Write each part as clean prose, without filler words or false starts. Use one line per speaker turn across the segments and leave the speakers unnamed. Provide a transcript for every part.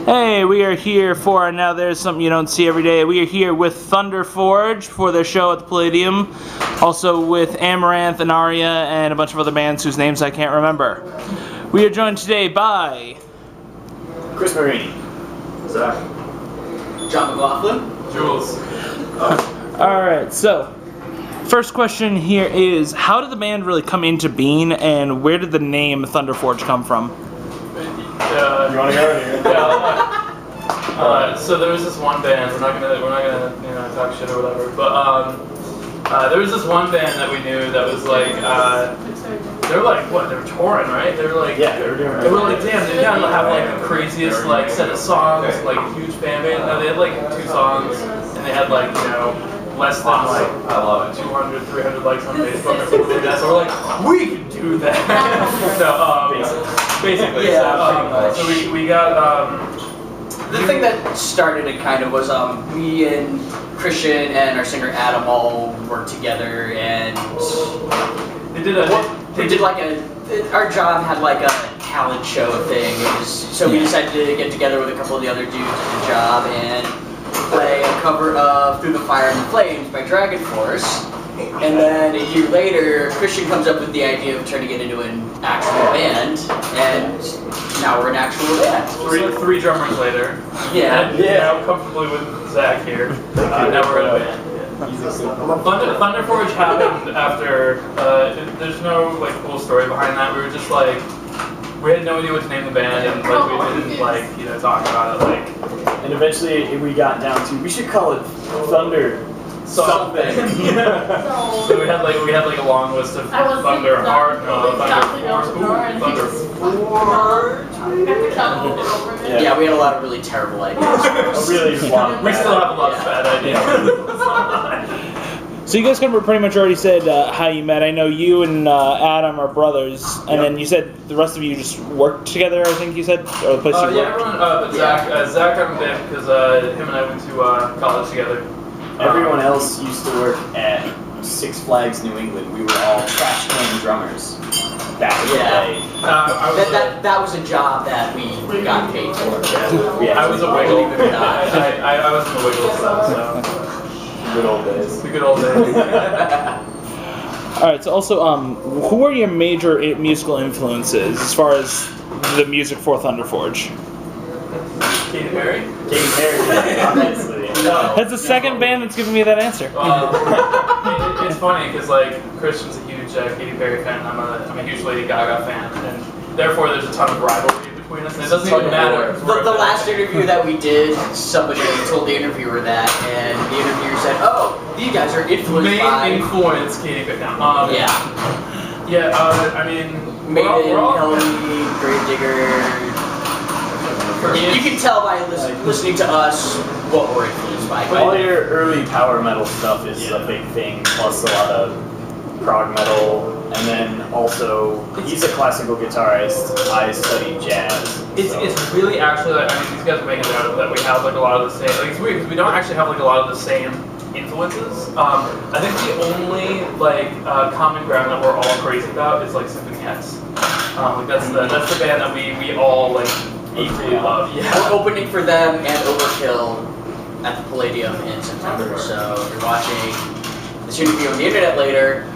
Hey, we are here for, now there's something you don't see every day, we are here with Thunderforge for their show at the Palladium, also with Amaranthe and Aria and a bunch of other bands whose names I can't remember. We are joined today by...
Chris Marini.
Zach.
John McLaughlin.
Jules.
Alright, so, first question here is, how did the band really come into being, and where did the name Thunderforge come from?
You want to go here?
Yeah. So there was this one band. We're not gonna talk shit or whatever. But there was this one band that we knew that was like they were like what? They were touring, right? They were like
Yeah, they were doing.
They were like damn. They gotta have like the craziest like set of songs, like a huge fan base. They had like 2 songs, and they had like less than like 200, 300 likes on Facebook or something like that. So we're like, we can do that. So basically,
yeah.
So we got
The thing that started it kind of was me and Christian and our singer Adam all worked together, and
they did
our job had like a talent show thing. So we decided to get together with a couple of the other dudes at the job and play a cover of Through the Fire and the Flames by Dragon Force. And then a year later, Christian comes up with the idea of turning it into an actual band, and now we're an actual band.
Three drummers later.
Yeah.
And now comfortably with Zach here. Now we're in a band. Thunderforge happened after. There's no like cool story behind that. We were just like, we had no idea what to name the band, and like we didn't talk about it like.
And eventually we got down to, we should call it Thunder something.
So we had like a long list of Thunderforge.
Yeah, we had a lot of really terrible ideas.
Really long.
We still have a lot of bad ideas.
So you guys kind of pretty much already said how you met. I know you and Adam are brothers, and then you said the rest of you just worked together, I think you said? Or the place you worked?
Everyone, but Zach got in band because him and I went to college together.
Everyone else used to work at Six Flags New England. We were all trash can drummers back in the day.
That was a job that we got paid for.
I was a wiggle.
Believe it or not.
I was in the wiggle stuff, so.
Good old days.
The good old days.
Alright, so also, who are your major musical influences as far as the music for Thunderforge?
Katy Perry?
Katy Perry, obviously.
No.
That's the second band that's given me that answer.
It's funny because like Christian's a huge Katy Perry fan. I'm a huge Lady Gaga fan, and therefore there's a ton of rivalry between us. And it doesn't even matter.
The last interview that we did, somebody told the interviewer that, and the interviewer said, "Oh, these guys are influenced by."
Main influence Katy Perry.
Yeah.
I mean,
Maiden, Hellamy, Gravedigger. You can tell by listening to us what we're influenced by.
All your early power metal stuff is a big thing, plus a lot of prog metal, and then also, he's a classical guitarist, I study jazz.
It's really actually, like, I mean, these guys are making it out that we have like a lot of the same, like it's weird because we don't actually have like a lot of the same influences. I think the only like common ground that we're all crazy about is like Symphony X. Like that's the band that we all like equally love. Yeah.
We're opening for them and Overkill at the Palladium in September. So if you're watching this interview on the internet later,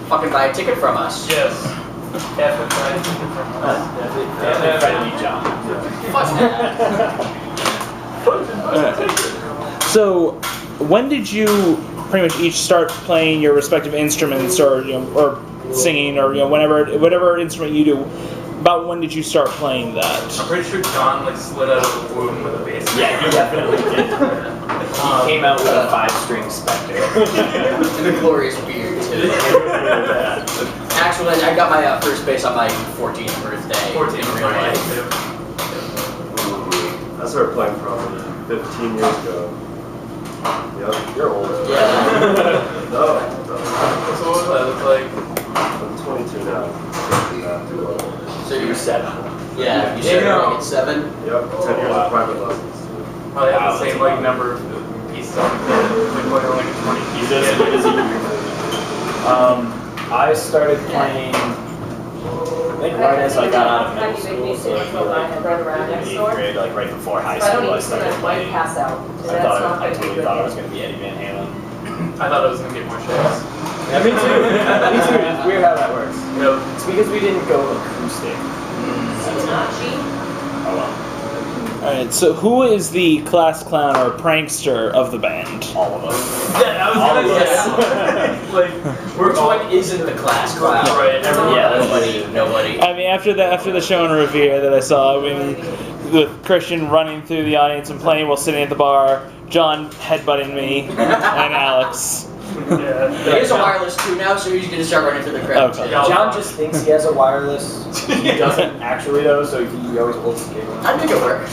fucking buy a ticket from us.
Yes. Definitely.
John.
So, when did you pretty much each start playing your respective instruments, or or singing, or whatever instrument you do? About when did you start playing that?
I'm pretty sure John like slid out of the womb with a bass.
Yeah, he definitely did. He came out with a 5-string Spectre.
And a glorious beard too. Actually, I got my first bass on my 14th birthday.
14
in real life.
I started playing probably 15 years ago. Yep, you're old.
Yeah.
No.
So what was that? It's like
I'm 22 now.
So you're
7.
Yeah, you started at 7.
Yep, 10 years of private lessons.
probably have the same like number of pieces on the kit. Like playing like 20 pieces.
I started playing think right as I got out of middle school, so like, in 8th grade, like right before high school, I started playing. I totally thought I was going to be Eddie Van Halen.
I thought I was gonna get more shares.
Yeah, me too. Me too. It's weird how that works.
Yep.
It's because we didn't go acoustic. Oh well.
Alright, so who is the class clown or prankster of the band?
All of us.
Yeah, I was
All
gonna
of
say.
us.
Like,
Which one isn't the class clown?
Right, everyone.
Yeah,
Nobody.
I mean, after the show in Revere that I saw, I mean, with Christian running through the audience and playing while sitting at the bar, John headbutting me, and Alex.
Yeah.
He has a wireless too now, so he's gonna start running through the crowd.
Okay.
too.
John just thinks he has a wireless. He doesn't actually though, so he always holds the cable.
I make it work.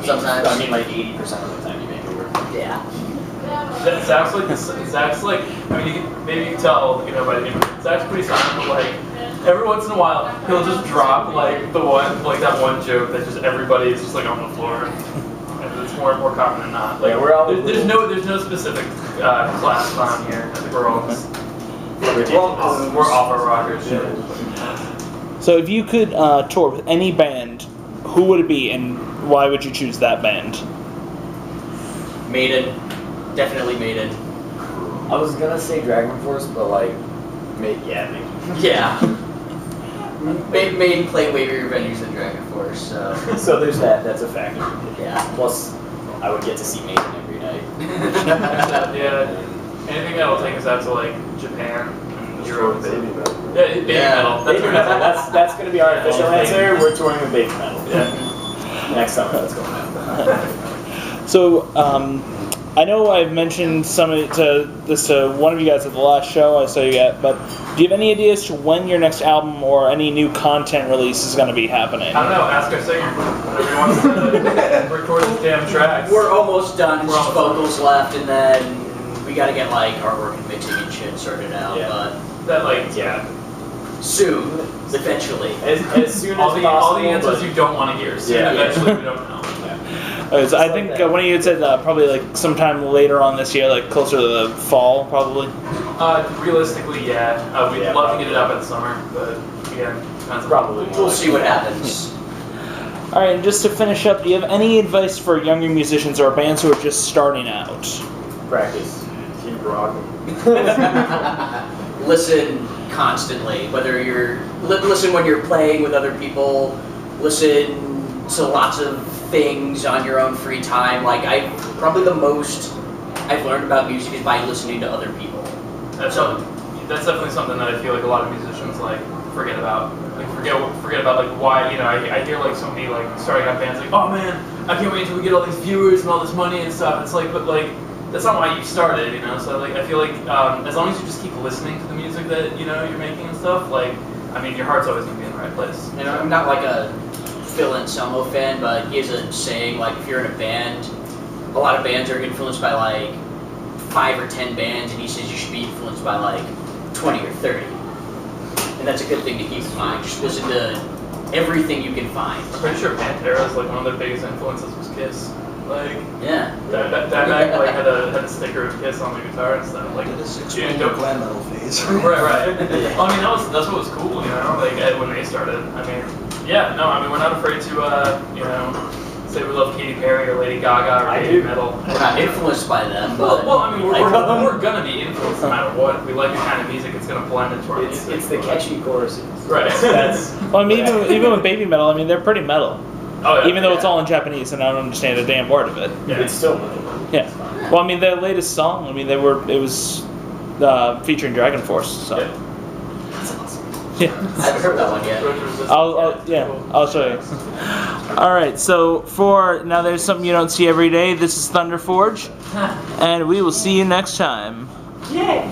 Sometimes.
I mean, like 80% of the time you make it work.
Yeah.
Zach's like, I mean, maybe you can tell, by the name. Zach's pretty silent, but like, every once in a while, he'll just drop like that one joke that just everybody is just like on the floor. And it's more common than not. Like,
Yeah, we're all-
there's no specific class clown here. I think we're all just we're off our rockers. Yeah.
So if you could tour with any band, who would it be, and why would you choose that band?
Maiden. Definitely Maiden.
I was gonna say Dragon Force, but like, maybe.
Yeah. Maiden play way bigger venues than Dragon Force, so.
So there's that. That's a factor.
Yeah.
Plus, I would get to see Maiden every night.
Yeah. Anything that'll take us out to like Japan and Europe.
Baby metal.
Yeah, baby metal. That's
Baby
what
metal.
it is.
That's gonna be our official
Yeah.
answer. We're touring with baby metal.
Yeah.
Next summer, that's going on.
So, I know I've mentioned some of it to one of you guys at the last show I saw you at, but do you have any ideas to when your next album or any new content release is going to be happening?
I don't know. Ask our singer. Whenever he wants to record his damn tracks.
We're almost done. It's
We're
just
almost
vocals left, and then we gotta get like artwork and mixing and shit sorted out.
Yeah.
But
That like yeah.
soon, eventually.
As soon as
All the
possible.
answers
but-
you don't want to hear. So
Yeah.
eventually we don't know.
So I think one of you had said probably like sometime later on this year, like closer to the fall, probably.
Realistically, yeah. We'd
Yeah,
love to get it up in the summer, but again, depends on
Probably.
We'll see what happens.
All right, and just to finish up, do you have any advice for younger musicians or bands who are just starting out?
Practice.
Keep rocking.
Listen constantly, whether you're listen when you're playing with other people. Listen to lots of things on your own free time. Like probably the most I've learned about music is by listening to other people.
That's definitely something that I feel like a lot of musicians like forget about. Like forget about like why I hear like somebody like starting up bands like, oh man, I can't wait until we get all these viewers and all this money and stuff. It's like, but like that's not why you started, So like I feel like as long as you just keep listening to the music that you're making and stuff, like I mean your heart's always gonna be in the right place.
I'm not like a Phil Anselmo fan, but he has a saying like if you're in a band, a lot of bands are influenced by like 5 or 10 bands, and he says you should be influenced by like 20 or 30. And that's a good thing to keep in mind. Just listen to everything you can find.
I'm pretty sure Pantera's like one of their biggest influences was Kiss. Like
Yeah.
that like had a sticker of Kiss on the guitar and stuff. Like
Explain your glam metal phase.
right. Well, I mean that's what was cool, like when they started. I mean, yeah, no, I mean we're not afraid to say we love Katy Perry or Lady Gaga or heavy metal.
We're not influenced by them, but
Well, I mean we're gonna be influenced no matter what. We like the kind of music it's gonna blend into our music.
It's the catchy choruses.
Right.
That's
Well, I mean, even with baby metal, I mean, they're pretty metal.
Oh, yeah,
Even though it's all in Japanese and I don't understand a damn word of it.
Yeah.
it's still
Yeah. Well, I mean, their latest song, I mean, it was featuring Dragon Force, so.
Yeah.
Yeah.
I haven't heard that one yet.
I'll show you. All right, so for now, there's something you don't see every day. This is Thunderforge, and we will see you next time.
Yay!